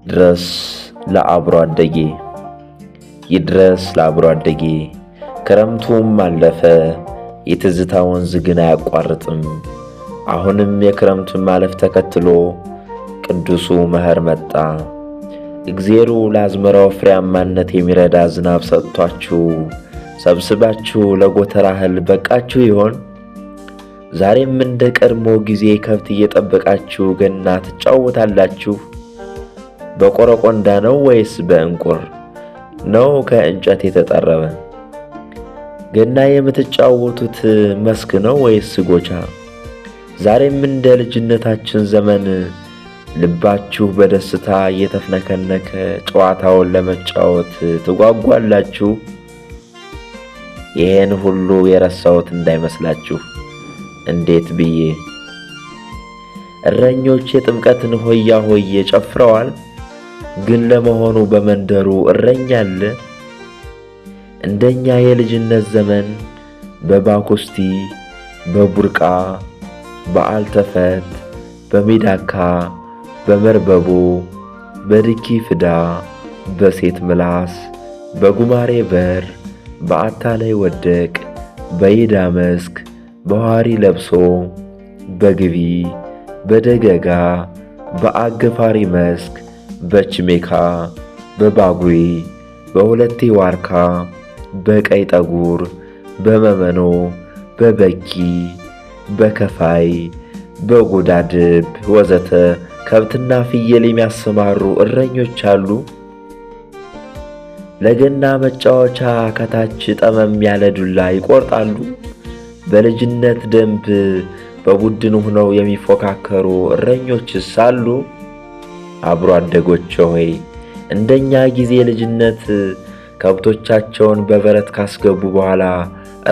ይድረስ ለአብሮ አደጌ ይድረስ ለአብሮ አደጌ ክረምቱም አለፈ የትዝታ ወንዝ ግን አያቋርጥም። አሁንም የክረምቱን ማለፍ ተከትሎ ቅዱሱ መኸር መጣ። እግዚአብሔር ለአዝመራው ፍሬያማነት የሚረዳ ዝናብ ሰጥቷችሁ ሰብስባችሁ ለጎተራ እህል በቃችሁ ይሆን? ዛሬም እንደ ቀድሞ ጊዜ ከብት እየጠበቃችሁ ገና ትጫወታላችሁ? በቆረቆንዳ ነው ወይስ በእንቁር ነው ከእንጨት የተጠረበ? ገና የምትጫወቱት መስክ ነው ወይስ ጎቻ? ዛሬም እንደ ልጅነታችን ዘመን ልባችሁ በደስታ እየተፍነከነከ ጨዋታውን ለመጫወት ትጓጓላችሁ? ይሄን ሁሉ የረሳሁት እንዳይመስላችሁ። እንዴት ብዬ እረኞች የጥምቀትን ሆያ ሆዬ ጨፍረዋል። ግን ለመሆኑ በመንደሩ እረኛ አለ? እንደኛ የልጅነት ዘመን በባኩስቲ፣ በቡርቃ፣ በአልተፈት፣ በሚዳካ፣ በመርበቦ፣ በድኪ ፍዳ፣ በሴት ምላስ፣ በጉማሬ በር፣ በአታላይ ወደቅ፣ በይዳ መስክ፣ በዋሪ ለብሶ፣ በግቢ፣ በደገጋ፣ በአገፋሪ መስክ፣ በችሜካ፣ በባጉሪ፣ በሁለቴ ዋርካ፣ በቀይ ጠጉር፣ በመመኖ፣ በበኪ፣ በከፋይ፣ በጎዳድብ ወዘተ ከብትና ፍየል የሚያሰማሩ እረኞች አሉ። ለገና መጫወቻ ከታች ጠመም ያለ ዱላ ይቆርጣሉ። በልጅነት ደንብ በቡድን ሆነው የሚፎካከሩ እረኞችስ አሉ? አብሮ አደጎች ሆይ እንደኛ ጊዜ ልጅነት ከብቶቻቸውን በበረት ካስገቡ በኋላ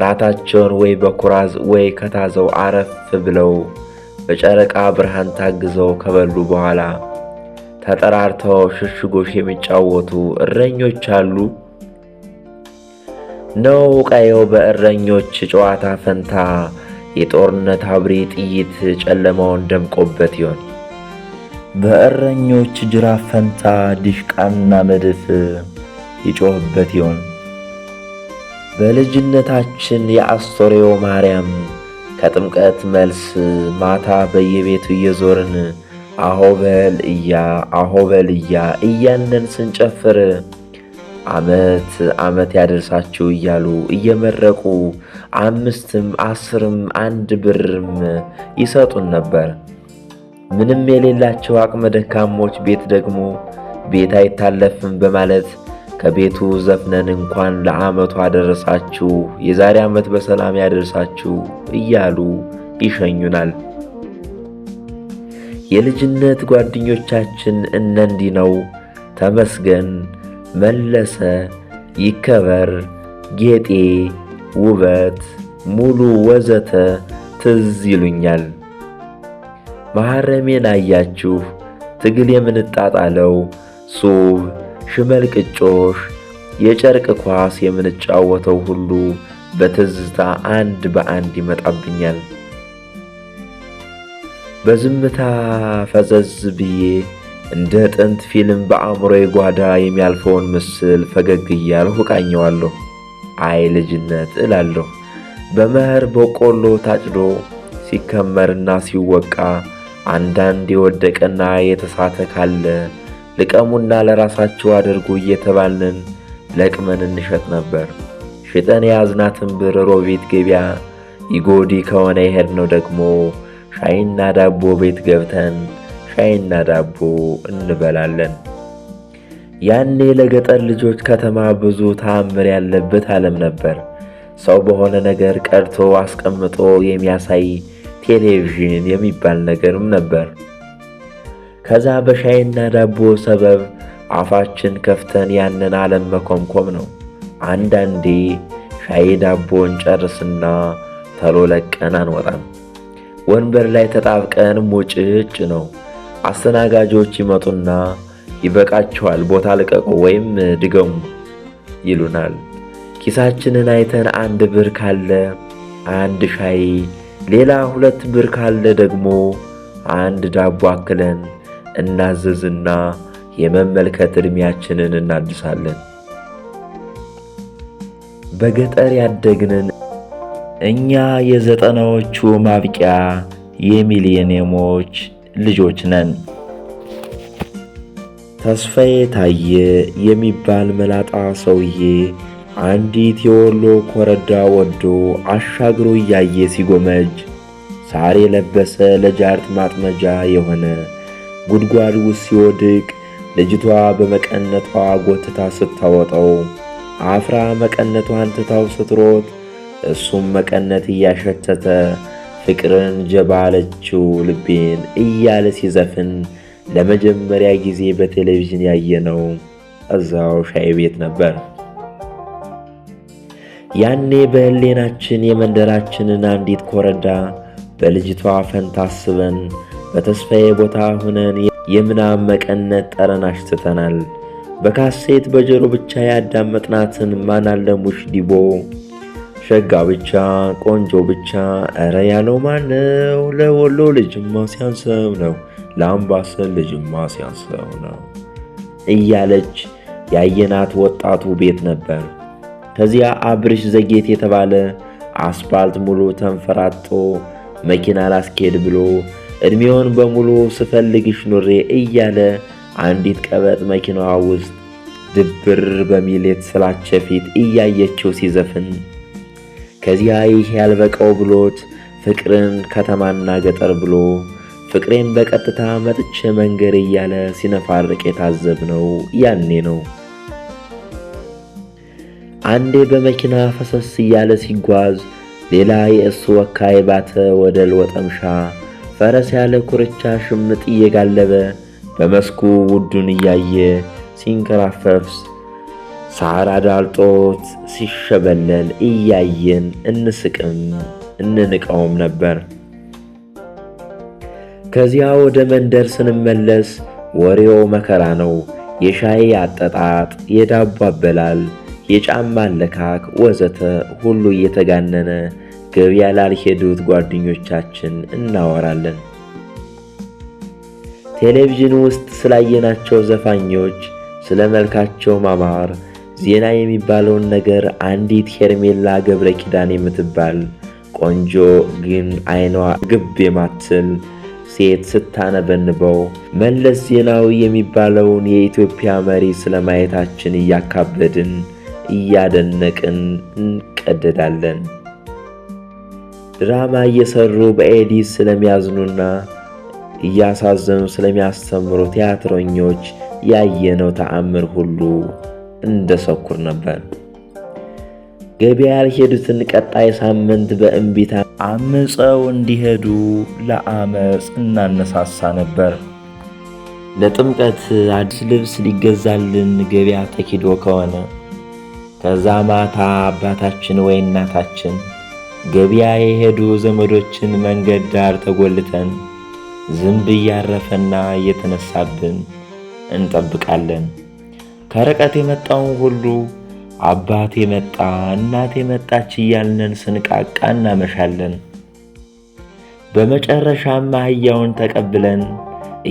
ራታቸውን ወይ በኩራዝ ወይ ከታዘው አረፍ ብለው በጨረቃ ብርሃን ታግዘው ከበሉ በኋላ ተጠራርተው ሽሽጎሽ የሚጫወቱ እረኞች አሉ? ነው ቀየው በእረኞች ጨዋታ ፈንታ የጦርነት አብሪ ጥይት ጨለማውን ደምቆበት ይሆን? በእረኞች ጅራፍ ፈንታ ዲሽቃና መድፍ ይጮህበት ይሆን? በልጅነታችን የአስቶሬዮ ማርያም ከጥምቀት መልስ ማታ በየቤቱ እየዞርን አሆበል እያ እያልን ስንጨፍር ዓመት ዓመት ያደርሳችሁ እያሉ እየመረቁ 5ም 10ም 1 ብርም ይሰጡን ነበር። ምንም የሌላቸው አቅመ ደካሞች ቤት ደግሞ ቤት አይታለፍም በማለት ከቤቱ ዘፍነን እንኳን ለዓመቱ አደረሳችሁ የዛሬ ዓመት በሰላም ያደርሳችሁ እያሉ ይሸኙናል። የልጅነት ጓደኞቻችን እንዲህ ነው። ተመስገን፣ መለሰ፣ ይከበር፣ ጌጤ፣ ውበት፣ ሙሉ ወዘተ ትዝ ይሉኛል። መሐረሜን አያችሁ ትግል የምንጣጣለው ሱብ፣ ሽመል ቅጮሽ፣ የጨርቅ ኳስ የምንጫወተው ሁሉ በትዝታ አንድ በአንድ ይመጣብኛል። በዝምታ ፈዘዝ ብዬ እንደ ጥንት ፊልም በአእምሮዬ ጓዳ የሚያልፈውን ምስል ፈገግ እያልሁ እቃኘዋለሁ። አይ ልጅነት እላለሁ። በመኸር በቆሎ ታጭዶ ሲከመርና ሲወቃ አንዳንድ የወደቀና የተሳተ ካለ ልቀሙና ለራሳችሁ አድርጉ እየተባልን ለቅመን እንሸጥ ነበር። ሽጠን የያዝናትን ብር ሮቢት ገበያ ይጎዲ ከሆነ የሄድነው ደግሞ ሻይና ዳቦ ቤት ገብተን ሻይና ዳቦ እንበላለን። ያኔ ለገጠር ልጆች ከተማ ብዙ ተአምር ያለበት ዓለም ነበር። ሰው በሆነ ነገር ቀርቶ አስቀምጦ የሚያሳይ ቴሌቪዥን የሚባል ነገርም ነበር። ከዛ በሻይና ዳቦ ሰበብ አፋችን ከፍተን ያንን ዓለም መኮምኮም ነው። አንዳንዴ ሻይ ዳቦን ጨርስና ተሎ ለቀን አንወጣም። ወንበር ላይ ተጣብቀን ሙጭጭ ነው። አስተናጋጆች ይመጡና ይበቃቸዋል፣ ቦታ ልቀቁ ወይም ድገሙ ይሉናል። ኪሳችንን አይተን 1 ብር ካለ 1 ሻይ፣ ሌላ 2 ብር ካለ ደግሞ 1 ዳቦ አክለን እናዘዝና የመመልከት ዕድሜያችንን እናድሳለን። በገጠር ያደግንን እኛ የዘጠናዎቹ ማብቂያ የሚሊኒየሞች ልጆች ነን። ተስፋዬ ታየ የሚባል መላጣ ሰውዬ አንዲት የወሎ ኮረዳ ወዶ አሻግሮ እያየ ሲጎመጅ ሳር የለበሰ ለጃርት ማጥመጃ የሆነ ጉድጓድ ውስጥ ሲወድቅ ልጅቷ በመቀነቷ ጎትታ ስታወጣው አፍራ መቀነቷን ትታው ስትሮጥ እሱም መቀነት እያሸተተ ፍቅርን ጀባ አለችው ልቤን እያለ ሲዘፍን ለመጀመሪያ ጊዜ በቴሌቪዥን ያየነው እዛው ሻይ ቤት ነበር። ያኔ በህሌናችን የመንደራችንን አንዲት ኮረዳ በልጅቷ ፈንታ አስበን በተስፋዬ ቦታ ሆነን የምናብ መቀነት ጠረን አሽትተናል። በካሴት በጆሮ ብቻ ያዳመጥናትን ማናለሙሽ ዲቦ ሸጋ ብቻ ቆንጆ ብቻ እረ ያለው ማነው ለወሎ ልጅማ ሲያንሰው ነው ለአምባሰል ልጅማ ሲያንሰው ነው እያለች ያየናት ወጣቱ ቤት ነበር። ከዚያ አብርሽ ዘጌት የተባለ አስፓልት ሙሉ ተንፈራጦ መኪና ላስኬድ ብሎ እድሜውን በሙሉ ስፈልግሽ ኑሬ እያለ አንዲት ቀበጥ መኪናዋ ውስጥ ድብር በሚል የተሰላቸ ፊት እያየችው ሲዘፍን ከዚያ ይህ ያልበቀው ብሎት ፍቅርን ከተማና ገጠር ብሎ ፍቅሬን በቀጥታ መጥቼ መንገር እያለ ሲነፋርቅ የታዘብነው ያኔ ነው። አንዴ በመኪና ፈሰስ እያለ ሲጓዝ ሌላ የእሱ ወካይ ባተ ወደል ወጠምሻ ፈረስ ያለ ኩርቻ ሽምጥ እየጋለበ በመስኩ ውዱን እያየ ሲንከራፈፍ ሳር አዳልጦት ሲሸበለል እያየን እንስቅም እንንቀውም ነበር። ከዚያ ወደ መንደር ስንመለስ ወሬው መከራ ነው። የሻይ አጠጣጥ፣ የዳቦ አበላል፣ የጫማ አለካክ ወዘተ ሁሉ እየተጋነነ ገበያ ላልሄዱት ጓደኞቻችን እናወራለን። ቴሌቪዥን ውስጥ ስላየናቸው ዘፋኞች፣ ስለ መልካቸው ማማር ዜና የሚባለውን ነገር አንዲት ሄርሜላ ገብረ ኪዳን የምትባል ቆንጆ ግን አይኗ ግብ የማትል ሴት ስታነበንበው መለስ ዜናዊ የሚባለውን የኢትዮጵያ መሪ ስለማየታችን እያካበድን እያደነቅን እንቀደዳለን። ድራማ እየሰሩ በኤዲስ ስለሚያዝኑና እያሳዘኑ ስለሚያስተምሩ ቲያትረኞች ያየነው ተአምር ሁሉ እንደ ሰኩር ነበር። ገበያ ያልሄዱትን ቀጣይ ሳምንት በእንቢታ አምፀው እንዲሄዱ ለአመፅ እናነሳሳ ነበር። ለጥምቀት አዲስ ልብስ ሊገዛልን ገበያ ተኪዶ ከሆነ ከዛ ማታ አባታችን ወይ እናታችን ገበያ የሄዱ ዘመዶችን መንገድ ዳር ተጎልተን ዝንብ እያረፈና እየተነሳብን እንጠብቃለን። ከርቀት የመጣውን ሁሉ አባቴ መጣ እናቴ መጣች እያልነን ስንቃቃ እናመሻለን። በመጨረሻም አህያውን ተቀብለን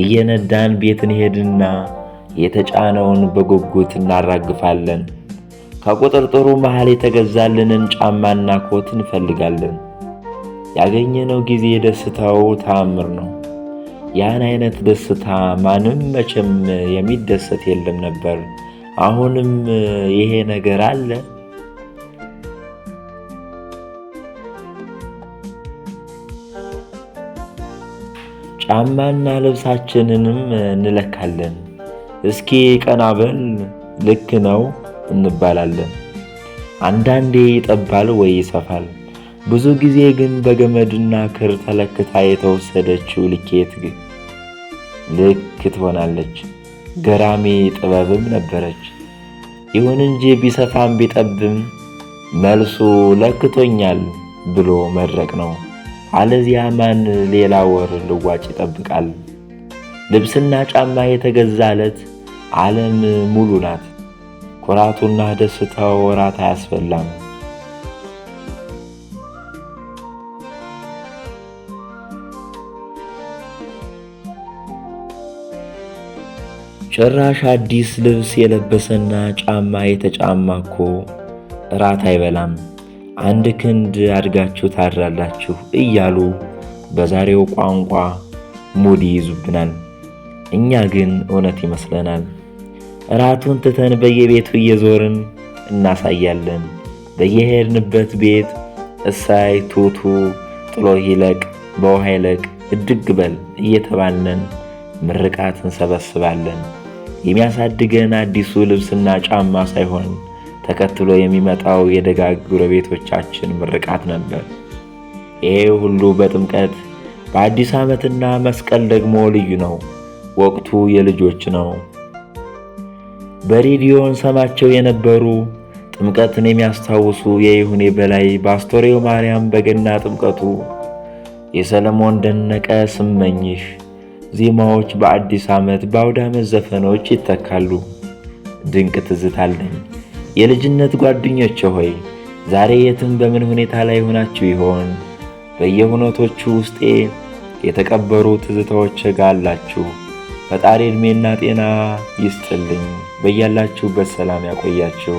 እየነዳን ቤት እንሄድና የተጫነውን በጉጉት እናራግፋለን። ከቁጥርጥሩ መሃል የተገዛልንን ጫማና ኮት እንፈልጋለን። ያገኘነው ጊዜ ደስታው ተአምር ነው። ያን አይነት ደስታ ማንም መቼም የሚደሰት የለም ነበር። አሁንም ይሄ ነገር አለ። ጫማና ልብሳችንንም እንለካለን። እስኪ ቀናበል ልክ ነው እንባላለን። አንዳንዴ ይጠባል ወይ ይሰፋል። ብዙ ጊዜ ግን በገመድና ክር ተለክታ የተወሰደችው ልኬት ልክ ትሆናለች። ገራሚ ጥበብም ነበረች። ይሁን እንጂ ቢሰፋም ቢጠብም መልሱ ለክቶኛል ብሎ መድረቅ ነው። አለዚያ ማን ሌላ ወር ልዋጭ ይጠብቃል? ልብስና ጫማ የተገዛለት ዓለም ሙሉ ናት። ኩራቱና ደስታው ወራት አያስፈላም። ጭራሽ አዲስ ልብስ የለበሰና ጫማ የተጫማ እኮ እራት አይበላም፣ አንድ ክንድ አድጋችሁ ታድራላችሁ እያሉ በዛሬው ቋንቋ ሙድ ይይዙብናል። እኛ ግን እውነት ይመስለናል። እራቱን ትተን በየቤቱ እየዞርን እናሳያለን። በየሄድንበት ቤት እሳይ ቱቱ ጥሎ ይለቅ በውሃ ይለቅ እድግ በል እየተባልን ምርቃት እንሰበስባለን። የሚያሳድገን አዲሱ ልብስና ጫማ ሳይሆን ተከትሎ የሚመጣው የደጋግ ጎረቤቶቻችን ምርቃት ነበር። ይሄ ሁሉ በጥምቀት በአዲስ ዓመትና መስቀል ደግሞ ልዩ ነው። ወቅቱ የልጆች ነው። በሬዲዮ እንሰማቸው የነበሩ ጥምቀትን የሚያስታውሱ የይሁኔ በላይ በአስቶሬው ማርያም በገና ጥምቀቱ፣ የሰለሞን ደነቀ ስመኝሽ ዜማዎች በአዲስ ዓመት በአውደ ዓመት ዘፈኖች ይተካሉ። ድንቅ ትዝታለኝ። የልጅነት ጓደኞቼ ሆይ ዛሬ የትም በምን ሁኔታ ላይ ሆናችሁ ይሆን? በየሁነቶቹ ውስጤ የተቀበሩ ትዝታዎች ጋላችሁ። ፈጣሪ ዕድሜና ጤና ይስጥልኝ። በያላችሁበት ሰላም ያቆያችሁ።